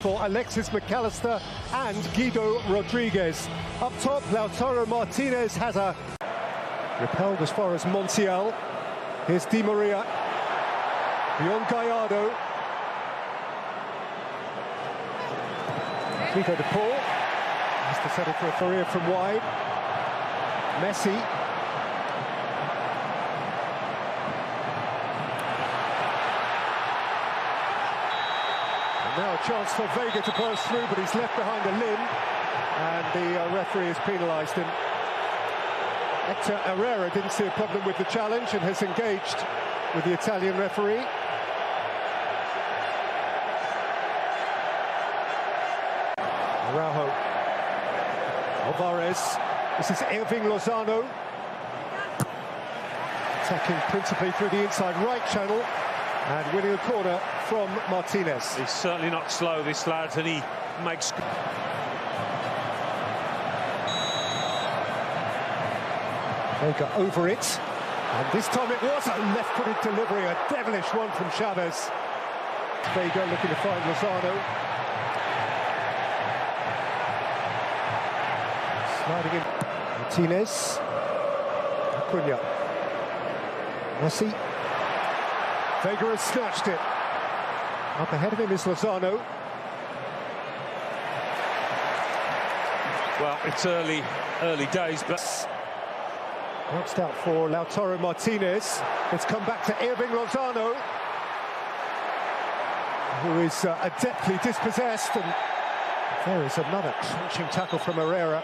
For Alexis McAllister and Guido Rodriguez. Up top, Lautaro Martinez has a repelled as far as Montiel. Here's Di Maria. Beyond Gallardo. Figo de Paul has to settle for a career from wide. Messi. Now a chance for Vega to burst through, but he's left behind a limb, and the referee has penalised him. Hector Herrera didn't see a problem with the challenge and has engaged with the Italian referee. Araujo. Alvarez. This is Irving Lozano. Attacking principally through the inside right channel. And winning a corner from Martinez. He's certainly not slow, this lad, and he makes... Vega over it. And this time it was a left-footed delivery, a devilish one from Chavez. Vega looking to find Lozano. Sliding in. Martinez. Acuna. Messi. Vega has snatched it. Up ahead of him is Lozano. Well, it's early days, but... Boxed out for Lautaro Martinez. It's come back to Irving Lozano, who is adeptly dispossessed, and there is another crunching tackle from Herrera.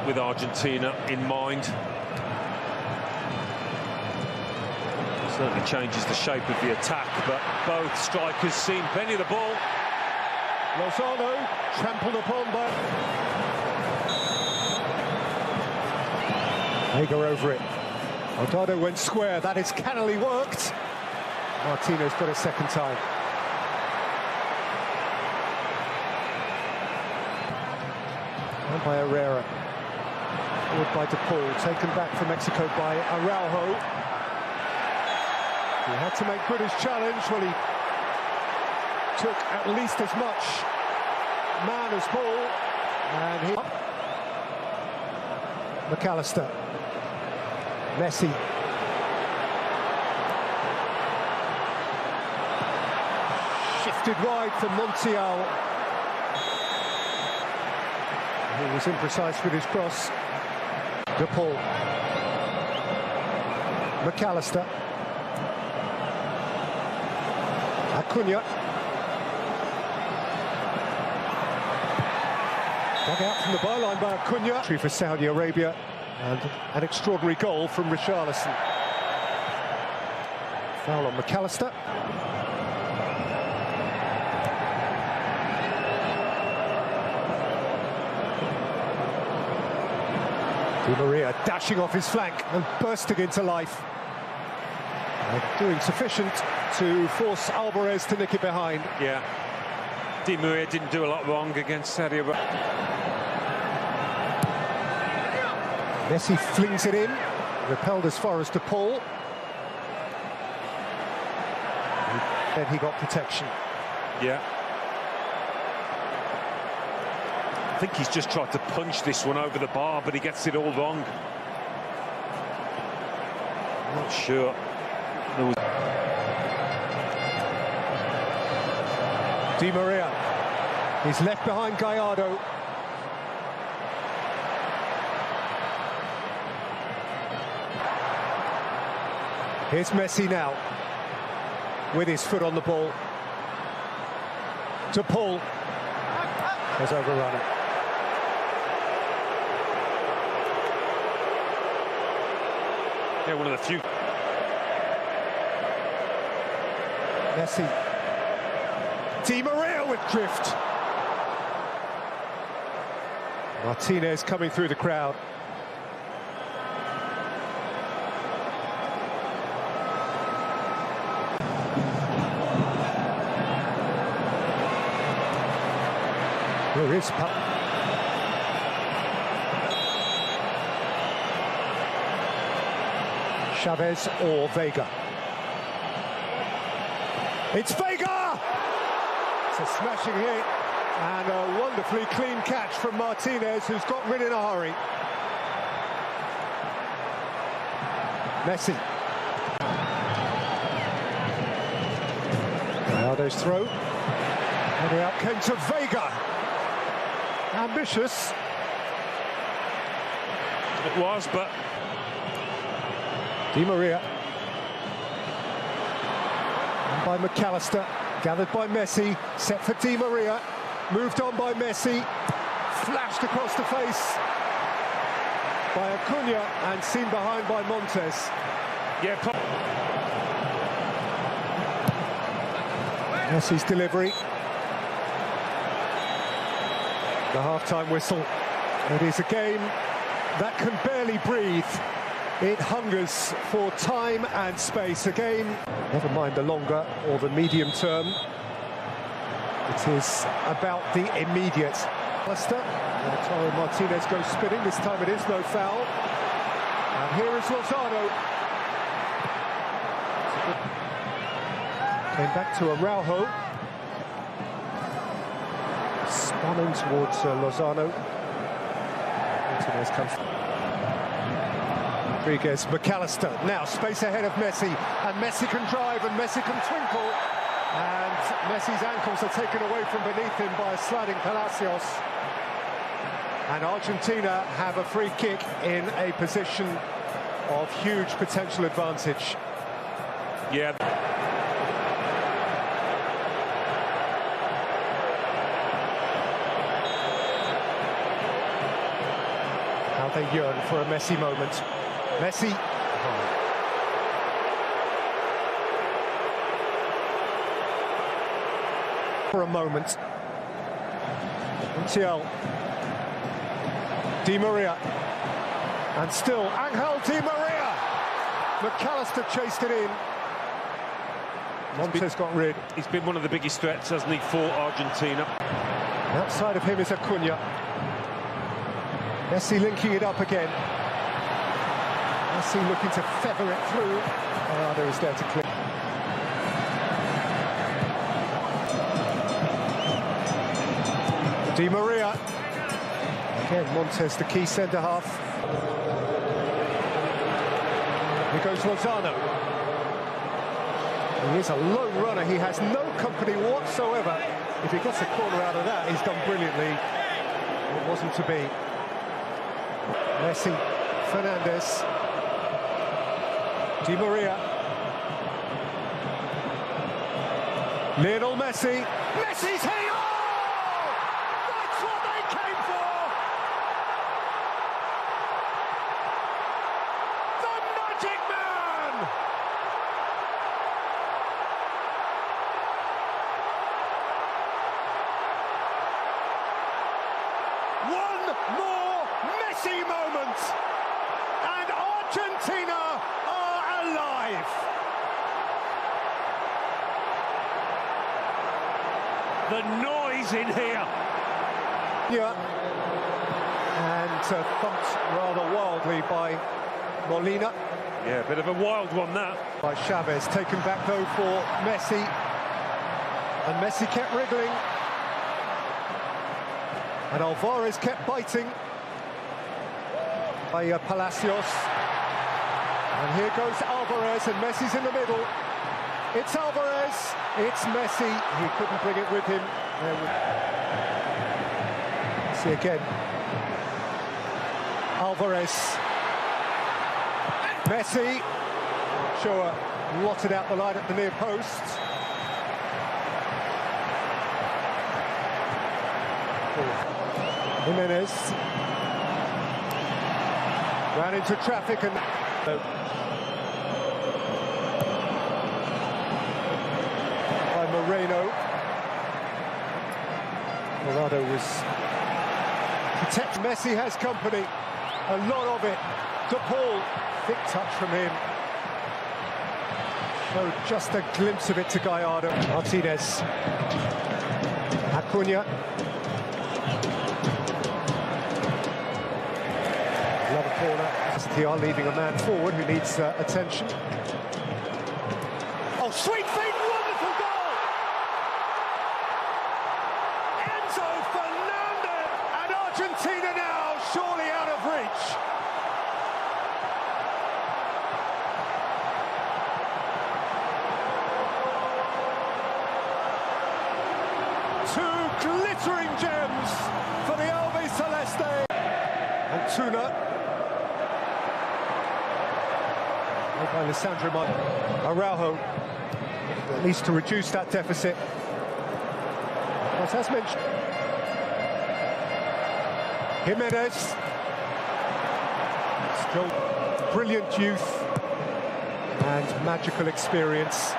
With Argentina in mind. Certainly changes the shape of the attack, but both strikers seen plenty of the ball. Lozano trampled upon by... Vega over it. Aldado went square. That is cannily worked. Martinez got a second time. And by Herrera. Forward by De Paul. Taken back from Mexico by Araujo. He had to make good his challenge. Well, he took at least as much man as ball. And he... McAllister. Messi. Shifted wide for Montiel. He was imprecise with his cross. De Paul. McAllister. Acuna. Dug out from the byline by Acuna. For Saudi Arabia. And an extraordinary goal from Richarlison. Foul on McAllister. Di Maria dashing off his flank and bursting into life. Doing sufficient to force Alvarez to nick it behind. Yeah. Di Maria didn't do a lot wrong against Saudi Arabia. Messi flings it in, repelled as far as De Paul. Then he got protection. Yeah. I think he's just tried to punch this one over the bar, but he gets it all wrong. I'm not sure. Di Maria. He's left behind Gallardo. Here's Messi now, with his foot on the ball. De Paul has overrun it. Yeah, one of the few. Messi. Di Maria with drift. Martinez coming through the crowd. There is Chavez or Vega. It's Vega! It's a smashing hit and a wonderfully clean catch from Martinez, who's got rid in a hurry. Messi. Ronaldo's throw. And out came to Vega. Ambitious. It was, but... Di Maria. And by McAllister. Gathered by Messi. Set for Di Maria. Moved on by Messi. Flashed across the face by Acuna and seen behind by Montes. Yeah, Messi's delivery. The half-time whistle. It is a game that can barely breathe. It hungers for time and space. A game, never mind the longer or the medium term. It is about the immediate. Lautaro Martinez goes spinning. This time it is no foul. And here is Lozano. Came back to Araujo. Spun in towards Lozano. Martinez comes. Rodriguez, McAllister. Now space ahead of Messi. And Messi can drive and Messi can twinkle. And Messi's ankles are taken away from beneath him by a sliding Palacios. And Argentina have a free kick in a position of huge potential advantage. Yeah. How they yearn for a Messi moment. Messi. For a moment. Montiel. Di Maria. And still Angel Di Maria. McAllister chased it in. Montes got rid. He's been one of the biggest threats, hasn't he, for Argentina. Outside of him is Acuna. Messi linking it up again. Messi looking to feather it through. Ronaldo is there to clear. Di Maria. Again, Montes, the key centre-half. Here goes Lozano. He is a lone runner. He has no company whatsoever. If he gets a corner out of that, he's done brilliantly. It wasn't to be. Messi, Fernandez, Di Maria, Lionel Messi. Messi's here! That's what they came for! The Magic Man! One more Messi moment, and Argentina are alive. The noise in here. Yeah, and thumped rather wildly by Molina. Yeah, a bit of a wild one, that. By Chavez, taken back though for Messi, and Messi kept wriggling. And Alvarez kept biting by Palacios. And here goes Alvarez, and Messi's in the middle. It's Alvarez, it's Messi. He couldn't bring it with him. See again. Alvarez. Messi. Sure, blotted out the line at the near post. Jimenez ran into traffic and by Moreno. Morado was protect. Messi has company, a lot of it. De Paul, thick touch from him. Showed just a glimpse of it to Gallardo. Martinez, Acuna. Another corner. They are leaving a man forward who needs attention. Oh, sweet feet, wonderful goal! Enzo Fernandez! And Argentina now surely out of reach. Two glittering gems for the Albi Celeste. And Tuna. By Alessandro Araujo, at least to reduce that deficit. But as mentioned, Jimenez, still brilliant youth and magical experience.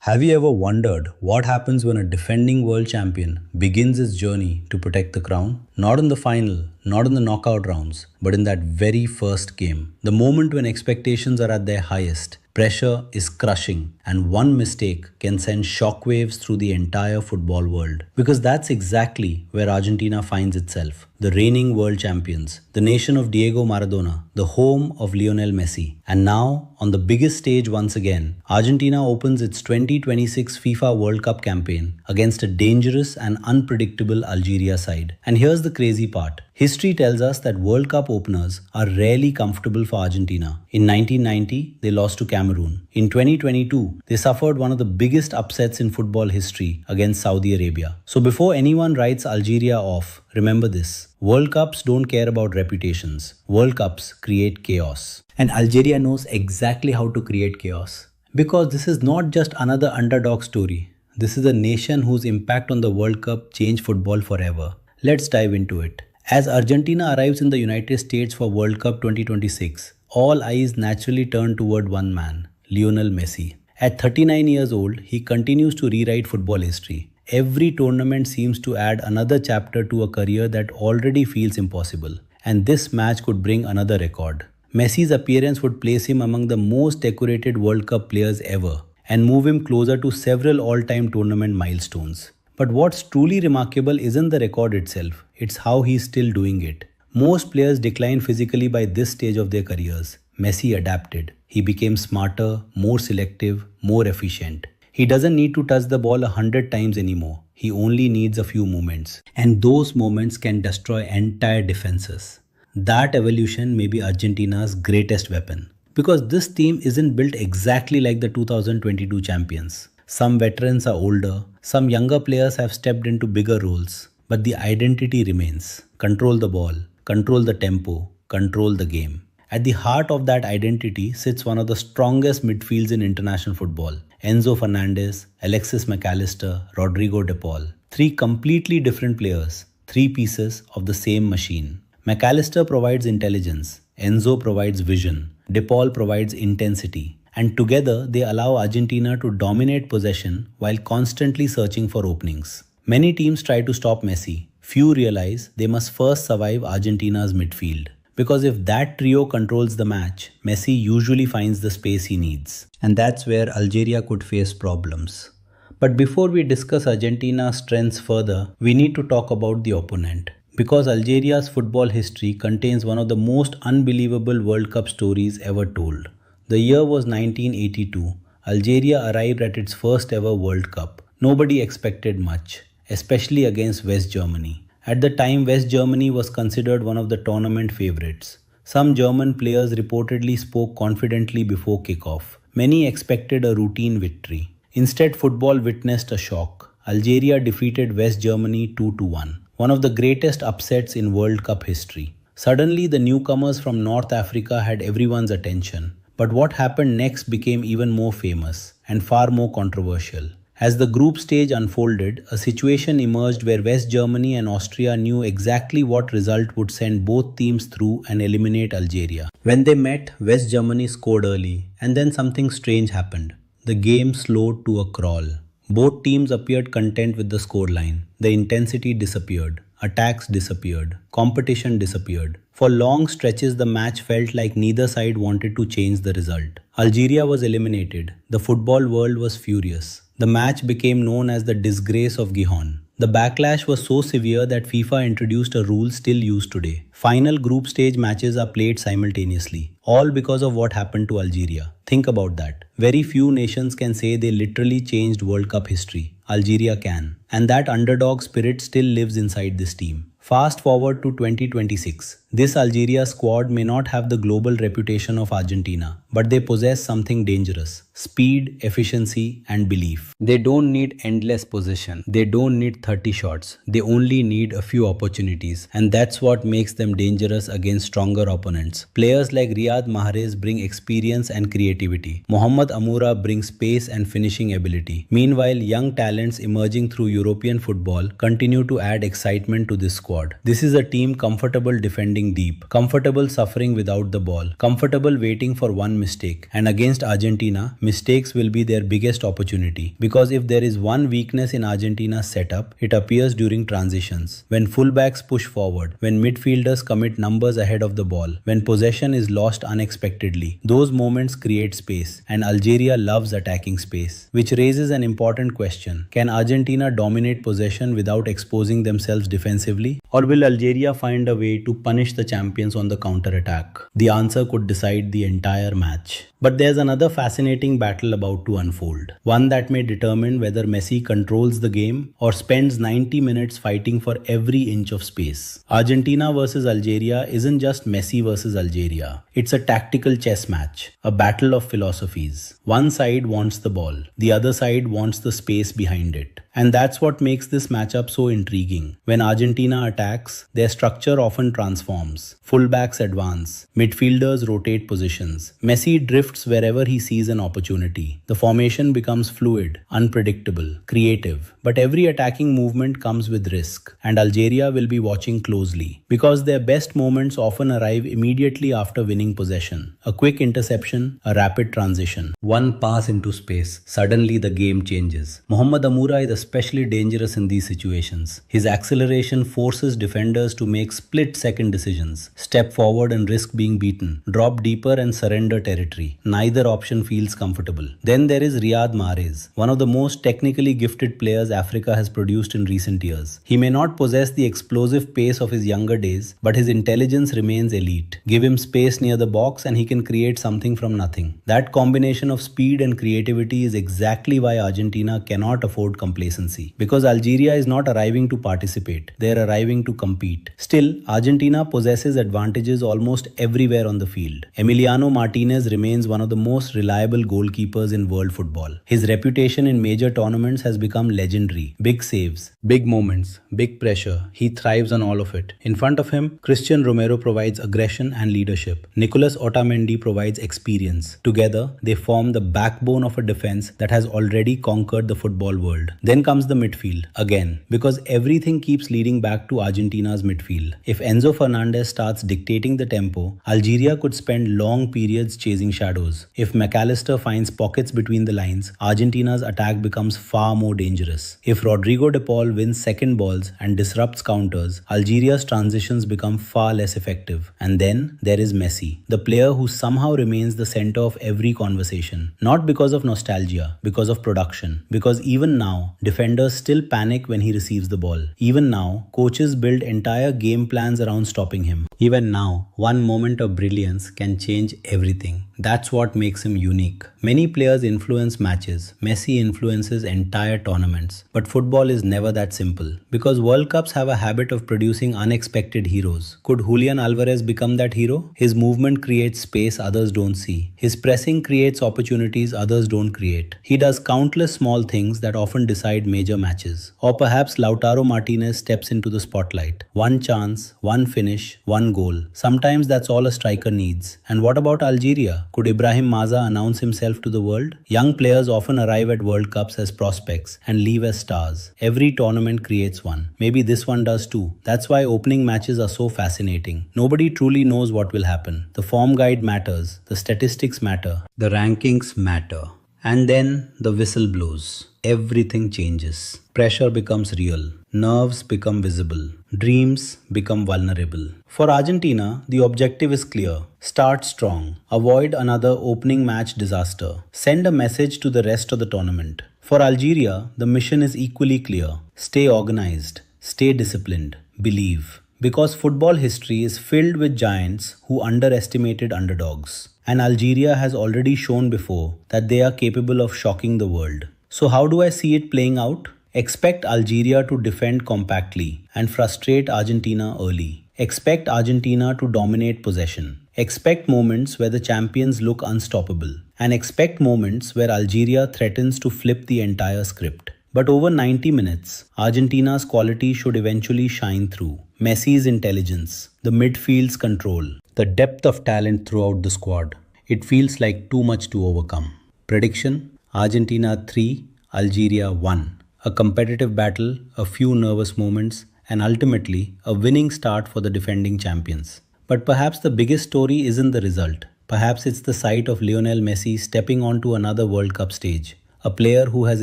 Have you ever wondered what happens when a defending world champion begins his journey to protect the crown? Not in the final, not in the knockout rounds, but in that very first game. The moment when expectations are at their highest, pressure is crushing, and one mistake can send shockwaves through the entire football world. Because that's exactly where Argentina finds itself. The reigning world champions, the nation of Diego Maradona, the home of Lionel Messi. And now, on the biggest stage once again, Argentina opens its 2026 FIFA World Cup campaign against a dangerous and unpredictable Algeria side. And here's the crazy part. History tells us that World Cup openers are rarely comfortable for Argentina. In 1990, they lost to Cameroon. In 2022, they suffered one of the biggest upsets in football history against Saudi Arabia. So before anyone writes Algeria off, remember this. World Cups don't care about reputations. World Cups create chaos. And Algeria knows exactly how to create chaos. Because this is not just another underdog story. This is a nation whose impact on the World Cup changed football forever. Let's dive into it. As Argentina arrives in the United States for World Cup 2026, all eyes naturally turn toward one man, Lionel Messi. At 39 years old, he continues to rewrite football history. Every tournament seems to add another chapter to a career that already feels impossible. And this match could bring another record. Messi's appearance would place him among the most decorated World Cup players ever and move him closer to several all-time tournament milestones. But what's truly remarkable isn't the record itself, it's how he's still doing it. Most players decline physically by this stage of their careers. Messi adapted. He became smarter, more selective, more efficient. He doesn't need to touch the ball 100 times anymore. He only needs a few moments. And those moments can destroy entire defenses. That evolution may be Argentina's greatest weapon. Because this team isn't built exactly like the 2022 champions. Some veterans are older, some younger players have stepped into bigger roles, but the identity remains. Control the ball, control the tempo, control the game. At the heart of that identity sits one of the strongest midfields in international football. Enzo Fernandez, Alexis McAllister, Rodrigo De Paul. Three completely different players, three pieces of the same machine. McAllister provides intelligence, Enzo provides vision, De Paul provides intensity. And together they allow Argentina to dominate possession while constantly searching for openings. Many teams try to stop Messi. Few realize they must first survive Argentina's midfield. Because if that trio controls the match, Messi usually finds the space he needs. And that's where Algeria could face problems. But before we discuss Argentina's strengths further, we need to talk about the opponent. Because Algeria's football history contains one of the most unbelievable World Cup stories ever told. The year was 1982. Algeria arrived at its first ever World Cup. Nobody expected much, especially against West Germany. At the time, West Germany was considered one of the tournament favorites. Some German players reportedly spoke confidently before kickoff. Many expected a routine victory. Instead, football witnessed a shock. Algeria defeated West Germany 2-1, one of the greatest upsets in World Cup history. Suddenly, the newcomers from North Africa had everyone's attention. But what happened next became even more famous and far more controversial. As the group stage unfolded, a situation emerged where West Germany and Austria knew exactly what result would send both teams through and eliminate Algeria. When they met, West Germany scored early, and then something strange happened. The game slowed to a crawl. Both teams appeared content with the scoreline. The intensity disappeared. Attacks disappeared. Competition disappeared. For long stretches, the match felt like neither side wanted to change the result. Algeria was eliminated. The football world was furious. The match became known as the disgrace of Gijón. The backlash was so severe that FIFA introduced a rule still used today. Final group stage matches are played simultaneously, all because of what happened to Algeria. Think about that. Very few nations can say they literally changed World Cup history. Algeria can. And that underdog spirit still lives inside this team. Fast forward to 2026. This Algeria squad may not have the global reputation of Argentina, but they possess something dangerous: speed, efficiency, and belief. They don't need endless possession. They don't need 30 shots. They only need a few opportunities, and that's what makes them dangerous against stronger opponents. Players like Riyad Mahrez bring experience and creativity. Mohamed Amoura brings pace and finishing ability. Meanwhile, young talents emerging through European football continue to add excitement to this squad. This is a team comfortable defending deep, comfortable suffering without the ball, comfortable waiting for one mistake. And against Argentina, mistakes will be their biggest opportunity. Because if there is one weakness in Argentina's setup, it appears during transitions. When fullbacks push forward, when midfielders commit numbers ahead of the ball, when possession is lost unexpectedly, those moments create space. And Algeria loves attacking space, which raises an important question. Can Argentina dominate possession without exposing themselves defensively? Or will Algeria find a way to punish the champions on the counter-attack? The answer could decide the entire match. But there's another fascinating battle about to unfold. One that may determine whether Messi controls the game or spends 90 minutes fighting for every inch of space. Argentina versus Algeria isn't just Messi versus Algeria. It's a tactical chess match, a battle of philosophies. One side wants the ball, the other side wants the space behind it. And that's what makes this matchup so intriguing. When Argentina attacks, their structure often transforms. Fullbacks advance, midfielders rotate positions. Messi drifts wherever he sees an opportunity. The formation becomes fluid, unpredictable, creative. But every attacking movement comes with risk, and Algeria will be watching closely because their best moments often arrive immediately after winning possession. A quick interception, a rapid transition, one pass into space. Suddenly the game changes. Mohamed Amoura is especially dangerous in these situations. His acceleration forces defenders to make split-second decisions. Step forward and risk being beaten. Drop deeper and surrender territory. Neither option feels comfortable. Then there is Riyad Mahrez, one of the most technically gifted players Africa has produced in recent years. He may not possess the explosive pace of his younger days, but his intelligence remains elite. Give him space near the box and he can create something from nothing. That combination of speed and creativity is exactly why Argentina cannot afford complacency. Because Algeria is not arriving to participate, they are arriving to compete. Still, Argentina possesses advantages almost everywhere on the field. Emiliano Martinez remains one of the most reliable goalkeepers in world football. His reputation in major tournaments has become legendary. Big saves, big moments, big pressure. He thrives on all of it. In front of him, Christian Romero provides aggression and leadership. Nicolas Otamendi provides experience. Together, they form the backbone of a defense that has already conquered the football world. Then comes the midfield, again, because everything keeps leading back to Argentina's midfield. If Enzo Fernandez starts dictating the tempo, Algeria could spend long periods chasing shadows. If McAllister finds pockets between the lines, Argentina's attack becomes far more dangerous. If Rodrigo de Paul wins second balls and disrupts counters, Algeria's transitions become far less effective. And then there is Messi, the player who somehow remains the center of every conversation. Not because of nostalgia, because of production. Because even now, defenders still panic when he receives the ball. Even now, coaches build entire game plans around stopping him. Even now, one moment of brilliance can change everything. That's what makes him unique. Many players influence matches. Messi influences entire tournaments. But football is never that simple. Because World Cups have a habit of producing unexpected heroes. Could Julian Alvarez become that hero? His movement creates space others don't see. His pressing creates opportunities others don't create. He does countless small things that often decide major matches. Or perhaps Lautaro Martinez steps into the spotlight. One chance, one finish, one goal. Sometimes that's all a striker needs. And what about Algeria? Could Ibrahim Maza announce himself to the world? Young players often arrive at World Cups as prospects and leave as stars. Every tournament creates one. Maybe this one does too. That's why opening matches are so fascinating. Nobody truly knows what will happen. The form guide matters. The statistics matter. The rankings matter. And then the whistle blows. Everything changes. Pressure becomes real. Nerves become visible. Dreams become vulnerable. For Argentina, the objective is clear. Start strong. Avoid another opening match disaster. Send a message to the rest of the tournament. For Algeria, the mission is equally clear. Stay organized, stay disciplined, believe. Because football history is filled with giants who underestimated underdogs. And Algeria has already shown before that they are capable of shocking the world. So how do I see it playing out? Expect Algeria to defend compactly and frustrate Argentina early. Expect Argentina to dominate possession. Expect moments where the champions look unstoppable. And expect moments where Algeria threatens to flip the entire script. But over 90 minutes, Argentina's quality should eventually shine through. Messi's intelligence, the midfield's control, the depth of talent throughout the squad. It feels like too much to overcome. Prediction: Argentina 3, Algeria 1. A competitive battle, a few nervous moments, and ultimately a winning start for the defending champions. But perhaps the biggest story isn't the result. Perhaps it's the sight of Lionel Messi stepping onto another World Cup stage. A player who has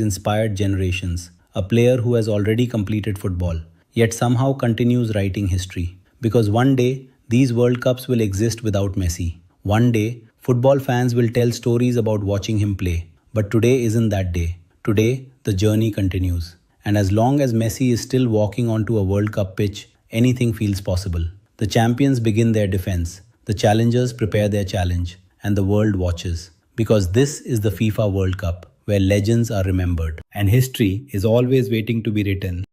inspired generations. A player who has already completed football, yet somehow continues writing history. Because one day, these World Cups will exist without Messi. One day, football fans will tell stories about watching him play. But today isn't that day. Today, the journey continues. And as long as Messi is still walking onto a World Cup pitch, anything feels possible. The champions begin their defense. The challengers prepare their challenge. And the world watches. Because this is the FIFA World Cup, where legends are remembered. And history is always waiting to be written.